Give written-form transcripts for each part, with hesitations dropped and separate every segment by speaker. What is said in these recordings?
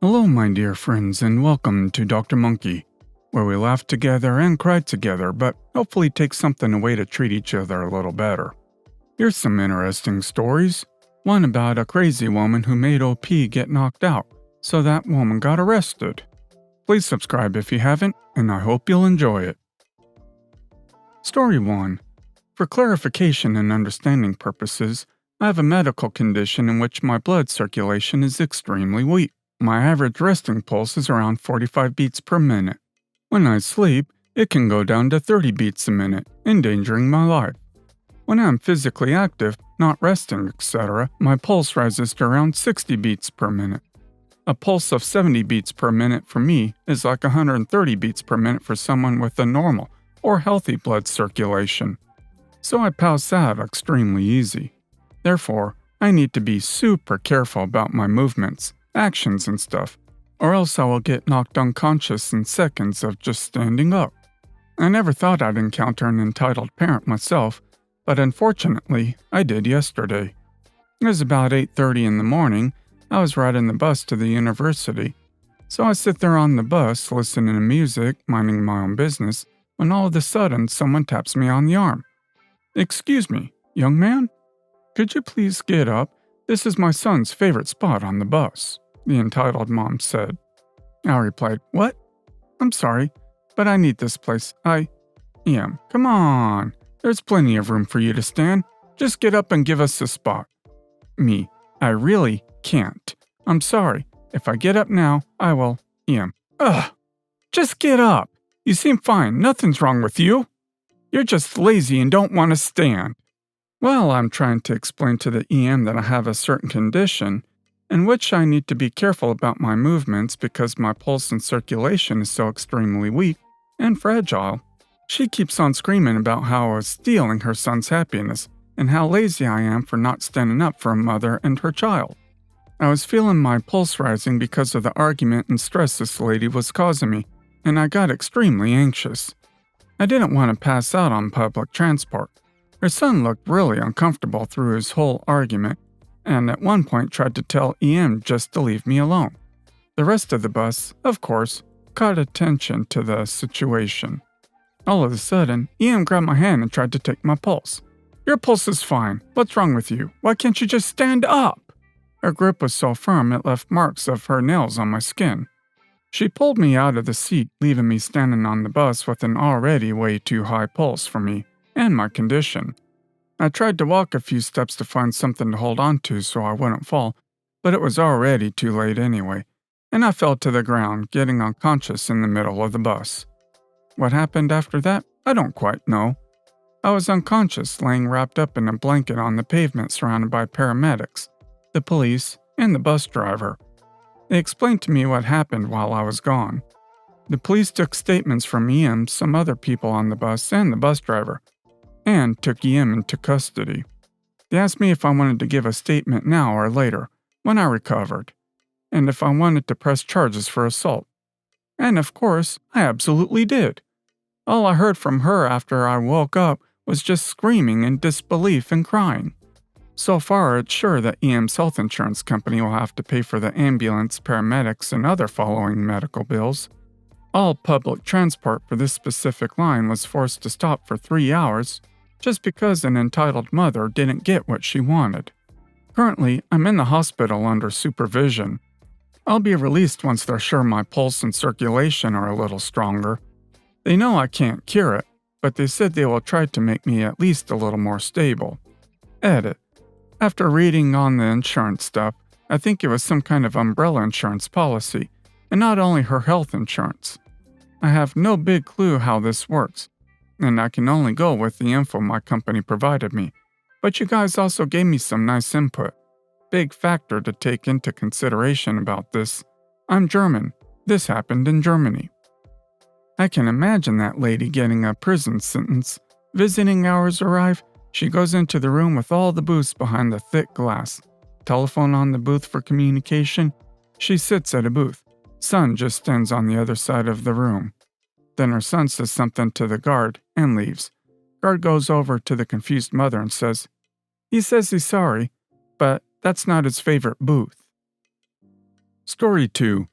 Speaker 1: Hello, my dear friends, and welcome to Dr. Monkey, where we laugh together and cry together, but hopefully take something away to treat each other a little better. Here's some interesting stories. One about a crazy woman who made OP get knocked out, so that woman got arrested. Please subscribe if you haven't, and I hope you'll enjoy it. Story 1. For clarification and understanding purposes, I have a medical condition in which my blood circulation is extremely weak. My average resting pulse is around 45 beats per minute. When I sleep, it can go down to 30 beats a minute, endangering my life. When I am physically active, not resting, etc., my pulse rises to around 60 beats per minute. A pulse of 70 beats per minute for me is like 130 beats per minute for someone with a normal or healthy blood circulation. So I pass out extremely easy. Therefore, I need to be super careful about my movements, actions and stuff, or else I will get knocked unconscious in seconds of just standing up. I never thought I'd encounter an entitled parent myself, but unfortunately, I did yesterday. It was about 8:30 in the morning. I was riding the bus to the university. So I sit there on the bus, listening to music, minding my own business, when all of a sudden someone taps me on the arm. "Excuse me, young man? Could you please get up? This is my son's favorite spot on the bus," the entitled mom said. I replied, "What? I'm sorry, but I need this place. Come on. There's plenty of room for you to stand. Just get up and give us a spot." Me, "I really can't. I'm sorry. If I get up now, I will. Ugh. Just get up. You seem fine. Nothing's wrong with you. You're just lazy and don't want to stand." Well, I'm trying to explain to the EM that I have a certain condition in which I need to be careful about my movements because my pulse and circulation is so extremely weak and fragile. She keeps on screaming about how I was stealing her son's happiness and how lazy I am for not standing up for a mother and her child. I was feeling my pulse rising because of the argument and stress this lady was causing me, and I got extremely anxious. I didn't want to pass out on public transport. Her son looked really uncomfortable through his whole argument, and at one point tried to tell EM just to leave me alone. The rest of the bus, of course, caught attention to the situation. All of a sudden, EM grabbed my hand and tried to take my pulse. "Your pulse is fine. What's wrong with you? Why can't you just stand up?" Her grip was so firm it left marks of her nails on my skin. She pulled me out of the seat, leaving me standing on the bus with an already way too high pulse for me and my condition. I tried to walk a few steps to find something to hold on to so I wouldn't fall, but it was already too late anyway, and I fell to the ground, getting unconscious in the middle of the bus. What happened after that, I don't quite know. I was unconscious, laying wrapped up in a blanket on the pavement surrounded by paramedics, the police, and the bus driver. They explained to me what happened while I was gone. The police took statements from EM, some other people on the bus, and the bus driver, and took EM into custody. They asked me if I wanted to give a statement now or later, when I recovered, and if I wanted to press charges for assault. And of course, I absolutely did. All I heard from her after I woke up was just screaming in disbelief and crying. So far, it's sure that EM's health insurance company will have to pay for the ambulance, paramedics, and other following medical bills. All public transport for this specific line was forced to stop for 3 hours just because an entitled mother didn't get what she wanted. Currently, I'm in the hospital under supervision. I'll be released once they're sure my pulse and circulation are a little stronger. They know I can't cure it, but they said they will try to make me at least a little more stable. Edit. After reading on the insurance stuff, I think it was some kind of umbrella insurance policy, and not only her health insurance. I have no big clue how this works, and I can only go with the info my company provided me. But you guys also gave me some nice input. Big factor to take into consideration about this. I'm German. This happened in Germany. I can imagine that lady getting a prison sentence. Visiting hours arrive. She goes into the room with all the booths behind the thick glass. Telephone on the booth for communication. She sits at a booth. Son just stands on the other side of the room. Then her son says something to the guard and leaves. Guard goes over to the confused mother and says, "He says he's sorry, but that's not his favorite booth." Story 2.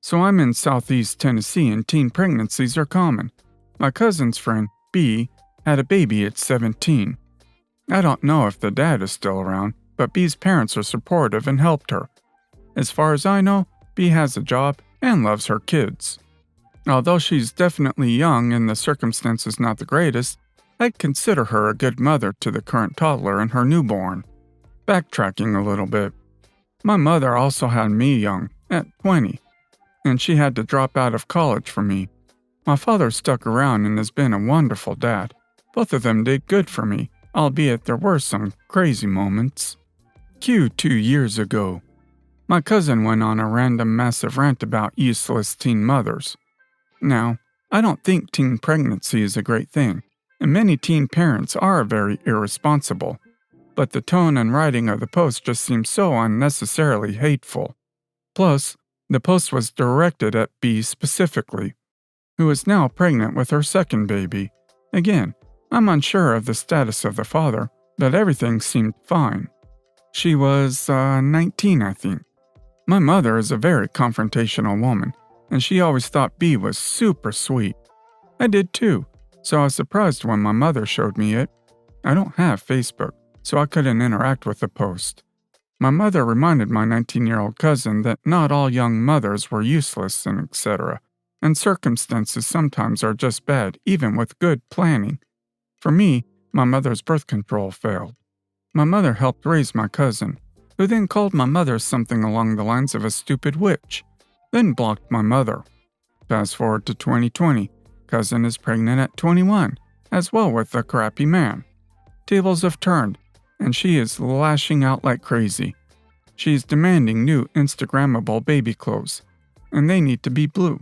Speaker 1: So I'm in southeast Tennessee and teen pregnancies are common. My cousin's friend, B, had a baby at 17. I don't know if the dad is still around, but B's parents are supportive and helped her. As far as I know, B has a job and loves her kids. Although she's definitely young and the circumstances not the greatest, I'd consider her a good mother to the current toddler and her newborn. Backtracking a little bit. My mother also had me young, at 20, and she had to drop out of college for me. My father stuck around and has been a wonderful dad. Both of them did good for me, albeit there were some crazy moments. Q 2 years ago. My cousin went on a random massive rant about useless teen mothers. Now, I don't think teen pregnancy is a great thing, and many teen parents are very irresponsible. But the tone and writing of the post just seems so unnecessarily hateful. Plus, the post was directed at B specifically, who is now pregnant with her second baby. Again, I'm unsure of the status of the father, but everything seemed fine. She was 19, I think. My mother is a very confrontational woman, and she always thought B was super sweet. I did too, so I was surprised when my mother showed me it. I don't have Facebook, so I couldn't interact with the post. My mother reminded my 19-year-old cousin that not all young mothers were useless and etc., and circumstances sometimes are just bad even with good planning. For me, my mother's birth control failed. My mother helped raise my cousin, who then called my mother something along the lines of a stupid witch, then blocked my mother. Fast forward to 2020, cousin is pregnant at 21, as well with a crappy man. Tables have turned, and she is lashing out like crazy. She's demanding new Instagrammable baby clothes, and they need to be blue.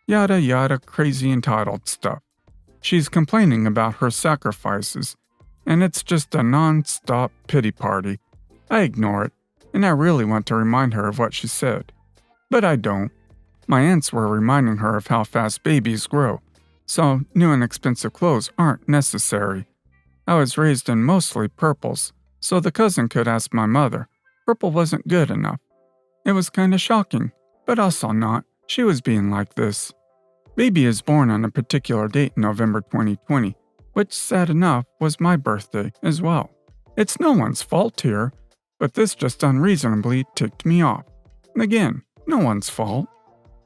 Speaker 1: Yada yada crazy entitled stuff. She's complaining about her sacrifices, and it's just a non-stop pity party. I ignore it, and I really want to remind her of what she said. But I don't. My aunts were reminding her of how fast babies grow, so new and expensive clothes aren't necessary. I was raised in mostly purples, so the cousin could ask my mother. Purple wasn't good enough. It was kinda shocking, but also not. She was being like this. Baby is born on a particular date in November 2020, which, sad enough, was my birthday as well. It's no one's fault here, but this just unreasonably ticked me off. Again, no one's fault.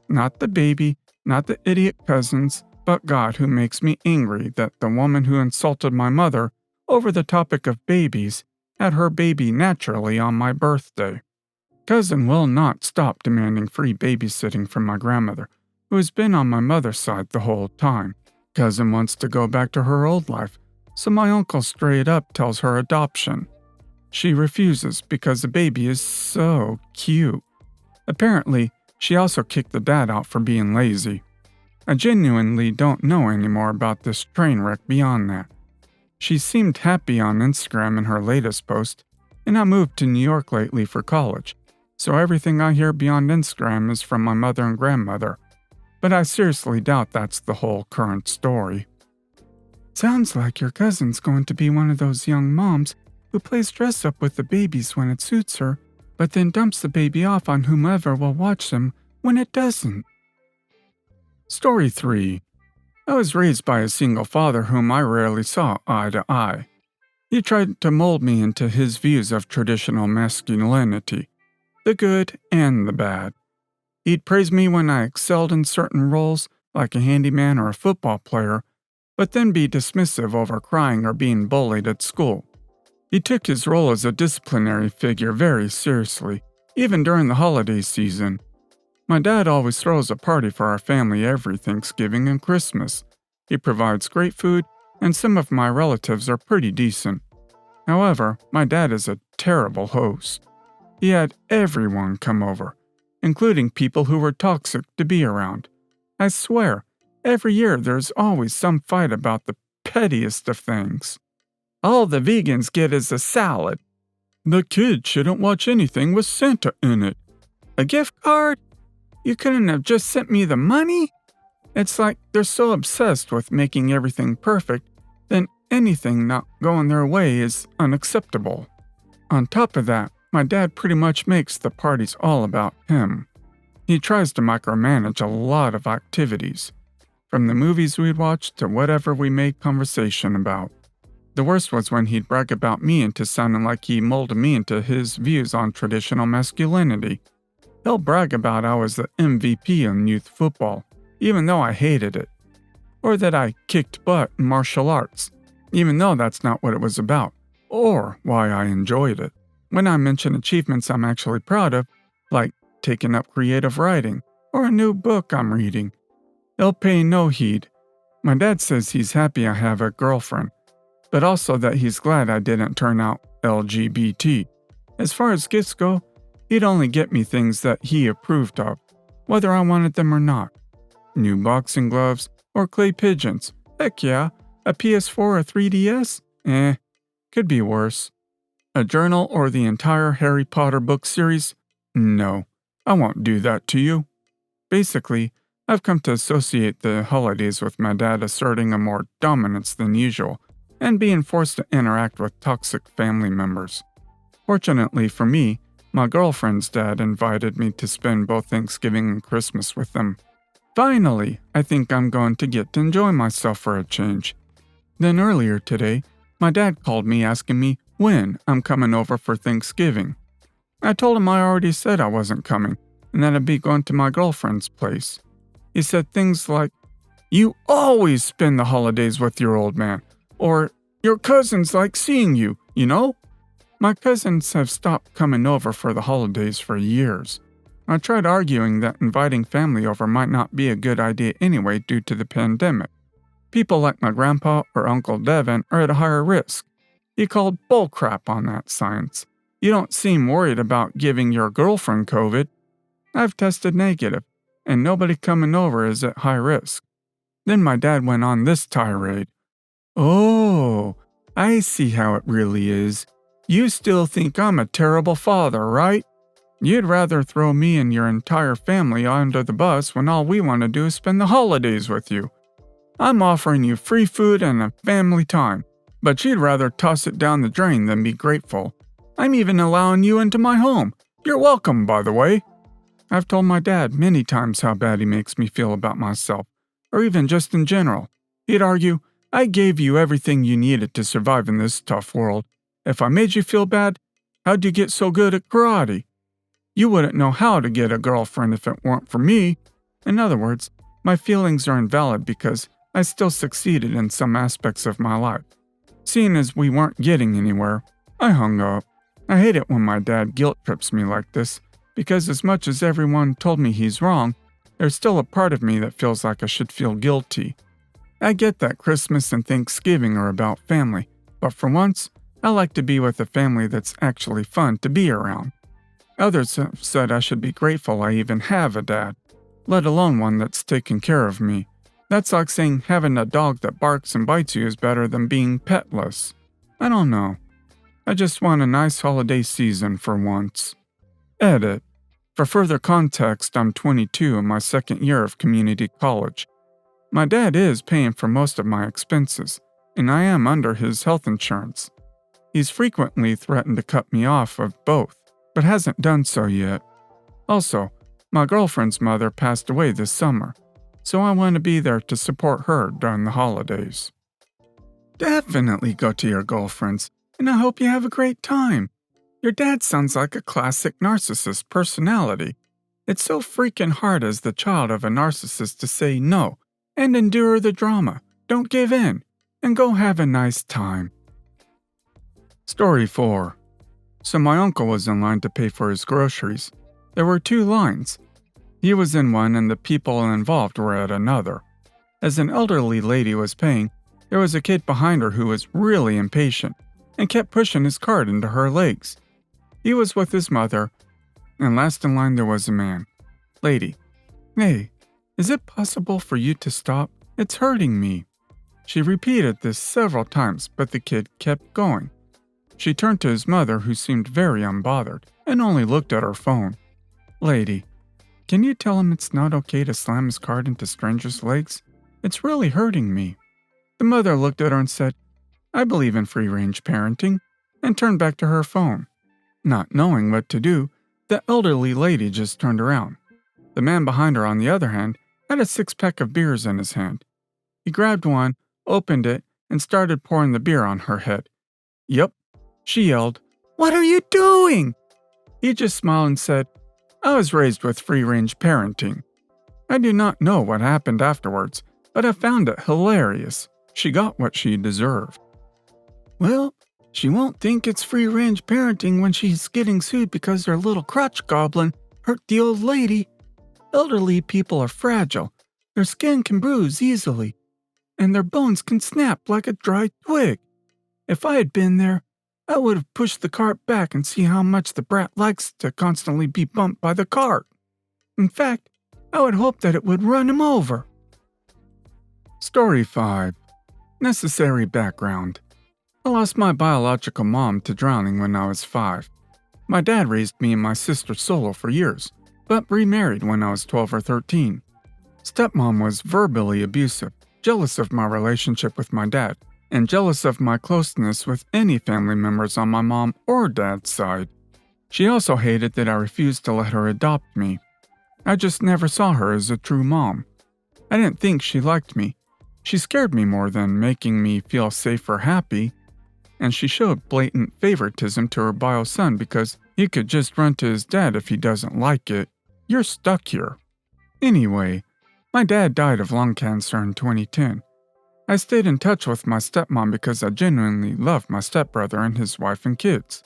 Speaker 1: Not the baby, not the idiot cousins, but God who makes me angry that the woman who insulted my mother over the topic of babies had her baby naturally on my birthday. Cousin will not stop demanding free babysitting from my grandmother, who has been on my mother's side the whole time. Cousin wants to go back to her old life, so my uncle straight up tells her adoption. She refuses because the baby is so cute. Apparently, she also kicked the dad out for being lazy. I genuinely don't know anymore about this train wreck beyond that. She seemed happy on Instagram in her latest post, and I moved to New York lately for college, so everything I hear beyond Instagram is from my mother and grandmother. But I seriously doubt that's the whole current story. Sounds like your cousin's going to be one of those young moms who plays dress up with the babies when it suits her, but then dumps the baby off on whomever will watch them when it doesn't. Story 3. I was raised by a single father whom I rarely saw eye to eye. He tried to mold me into his views of traditional masculinity, the good and the bad. He'd praise me when I excelled in certain roles, like a handyman or a football player, but then be dismissive over crying or being bullied at school. He took his role as a disciplinary figure very seriously, even during the holiday season. My dad always throws a party for our family every Thanksgiving and Christmas. He provides great food, and some of my relatives are pretty decent. However, my dad is a terrible host. He had everyone come over, including people who were toxic to be around. I swear, every year there's always some fight about the pettiest of things. All the vegans get is a salad. The kids shouldn't watch anything with Santa in it. A gift card? You couldn't have just sent me the money? It's like they're so obsessed with making everything perfect, then anything not going their way is unacceptable. On top of that, my dad pretty much makes the parties all about him. He tries to micromanage a lot of activities, from the movies we'd watch to whatever we made conversation about. The worst was when he'd brag about me into sounding like he molded me into his views on traditional masculinity. He'll brag about I was the MVP in youth football, even though I hated it. Or that I kicked butt in martial arts, even though that's not what it was about, or why I enjoyed it. When I mention achievements I'm actually proud of, like taking up creative writing, or a new book I'm reading, he'll pay no heed. My dad says he's happy I have a girlfriend, but also that he's glad I didn't turn out LGBT. As far as gifts go, he'd only get me things that he approved of, whether I wanted them or not. New boxing gloves, or clay pigeons. Heck yeah, a PS4 or 3DS? Could be worse. A journal or the entire Harry Potter book series? No, I won't do that to you. Basically, I've come to associate the holidays with my dad asserting a more dominance than usual, and being forced to interact with toxic family members. Fortunately for me, my girlfriend's dad invited me to spend both Thanksgiving and Christmas with them. Finally, I think I'm going to get to enjoy myself for a change. Then earlier today, my dad called me asking me when I'm coming over for Thanksgiving. I told him I already said I wasn't coming, and that I'd be going to my girlfriend's place. He said things like, "You always spend the holidays with your old man," or "Your cousins like seeing you, you know?" My cousins have stopped coming over for the holidays for years. I tried arguing that inviting family over might not be a good idea anyway due to the pandemic. People like my grandpa or Uncle Devin are at a higher risk. He called bullcrap on that science. You don't seem worried about giving your girlfriend COVID. I've tested negative, and nobody coming over is at high risk. Then my dad went on this tirade. "Oh, I see how it really is. You still think I'm a terrible father, right? You'd rather throw me and your entire family under the bus when all we want to do is spend the holidays with you. I'm offering you free food and a family time, but you'd rather toss it down the drain than be grateful. I'm even allowing you into my home. You're welcome, by the way." I've told my dad many times how bad he makes me feel about myself, or even just in general. He'd argue, "I gave you everything you needed to survive in this tough world. If I made you feel bad, how'd you get so good at karate? You wouldn't know how to get a girlfriend if it weren't for me." In other words, my feelings are invalid because I still succeeded in some aspects of my life. Seeing as we weren't getting anywhere, I hung up. I hate it when my dad guilt trips me like this, because as much as everyone told me he's wrong, there's still a part of me that feels like I should feel guilty. I get that Christmas and Thanksgiving are about family, but for once, I like to be with a family that's actually fun to be around. Others have said I should be grateful I even have a dad, let alone one that's taking care of me. That's like saying having a dog that barks and bites you is better than being petless. I don't know. I just want a nice holiday season for once. Edit. For further context, I'm 22 in my second year of community college. My dad is paying for most of my expenses, and I am under his health insurance. He's frequently threatened to cut me off of both, but hasn't done so yet. Also, my girlfriend's mother passed away this summer, so I want to be there to support her during the holidays. Definitely go to your girlfriend's, and I hope you have a great time. Your dad sounds like a classic narcissist personality. It's so freaking hard as the child of a narcissist to say no and endure the drama. Don't give in, and go have a nice time. Story 4. So my uncle was in line to pay for his groceries. There were 2 lines. He was in one and the people involved were at another. As an elderly lady was paying, there was a kid behind her who was really impatient and kept pushing his cart into her legs. He was with his mother, and last in line there was a man. "Lady, hey, is it possible for you to stop? It's hurting me." She repeated this several times, but the kid kept going. She turned to his mother, who seemed very unbothered, and only looked at her phone. "Lady, can you tell him it's not okay to slam his cart into strangers' legs? It's really hurting me." The mother looked at her and said, "I believe in free-range parenting," and turned back to her phone. Not knowing what to do, the elderly lady just turned around. The man behind her, on the other hand, had a six-pack of beers in his hand. He grabbed one, opened it, and started pouring the beer on her head. Yup, she yelled, "What are you doing?" He just smiled and said, "I was raised with free-range parenting." I do not know what happened afterwards, but I found it hilarious. She got what she deserved. Well, she won't think it's free-range parenting when she's getting sued because her little crotch goblin hurt the old lady. Elderly people are fragile. Their skin can bruise easily, and their bones can snap like a dry twig. If I had been there, I would have pushed the cart back and see how much the brat likes to constantly be bumped by the cart. In fact, I would hope that it would run him over. Story 5. Necessary background. I lost my biological mom to drowning when I was 5. My dad raised me and my sister solo for years, but remarried when I was 12 or 13. Stepmom was verbally abusive, jealous of my relationship with my dad, and jealous of my closeness with any family members on my mom or dad's side. She also hated that I refused to let her adopt me. I just never saw her as a true mom. I didn't think she liked me. She scared me more than making me feel safe or happy, and she showed blatant favoritism to her bio son because he could just run to his dad if he doesn't like it. You're stuck here. Anyway, my dad died of lung cancer in 2010. I stayed in touch with my stepmom because I genuinely loved my stepbrother and his wife and kids.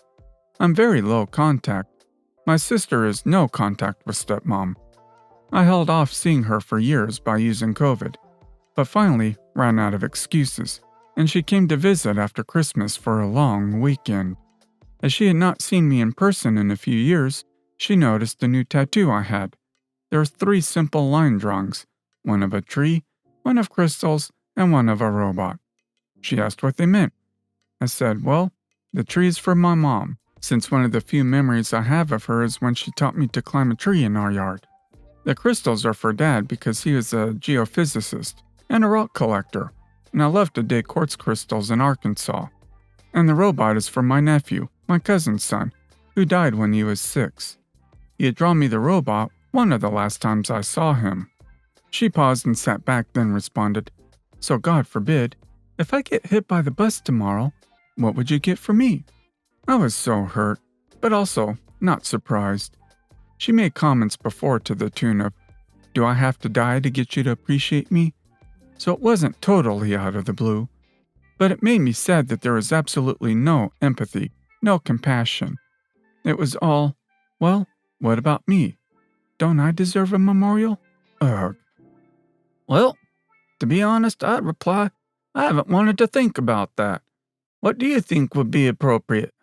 Speaker 1: I'm very low contact. My sister is no contact with stepmom. I held off seeing her for years by using COVID, but finally ran out of excuses, and she came to visit after Christmas for a long weekend. As she had not seen me in person in a few years, she noticed a new tattoo I had. There were 3 simple line drawings, one of a tree, one of crystals, and one of a robot. She asked what they meant. I said, well, the tree is for my mom, since one of the few memories I have of her is when she taught me to climb a tree in our yard. The crystals are for Dad because he was a geophysicist and a rock collector, and I love to dig quartz crystals in Arkansas. And the robot is for my nephew, my cousin's son, who died when he was 6. He had drawn me the robot one of the last times I saw him. She paused and sat back, then responded, "So God forbid, if I get hit by the bus tomorrow, what would you get for me?" I was so hurt, but also not surprised. She made comments before to the tune of, "Do I have to die to get you to appreciate me?" So it wasn't totally out of the blue, but it made me sad that there was absolutely no empathy, no compassion. It was all, well, what about me? Don't I deserve a memorial? Ugh. Well, to be honest, I'd reply, I haven't wanted to think about that. What do you think would be appropriate?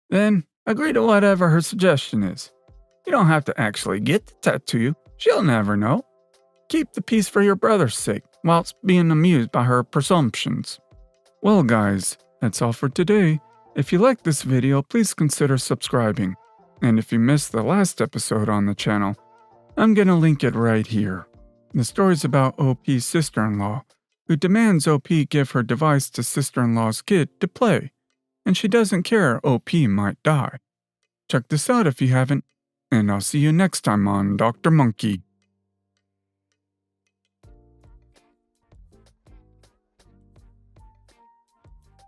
Speaker 1: Then agree to whatever her suggestion is. You don't have to actually get the tattoo. She'll never know. Keep the peace for your brother's sake, whilst being amused by her presumptions. Well guys, that's all for today. If you liked this video, please consider subscribing. And if you missed the last episode on the channel, I'm gonna link it right here. The story's about OP's sister-in-law, who demands OP give her device to sister-in-law's kid to play, and she doesn't care OP might die. Check this out if you haven't, and I'll see you next time on Dr. Monkey.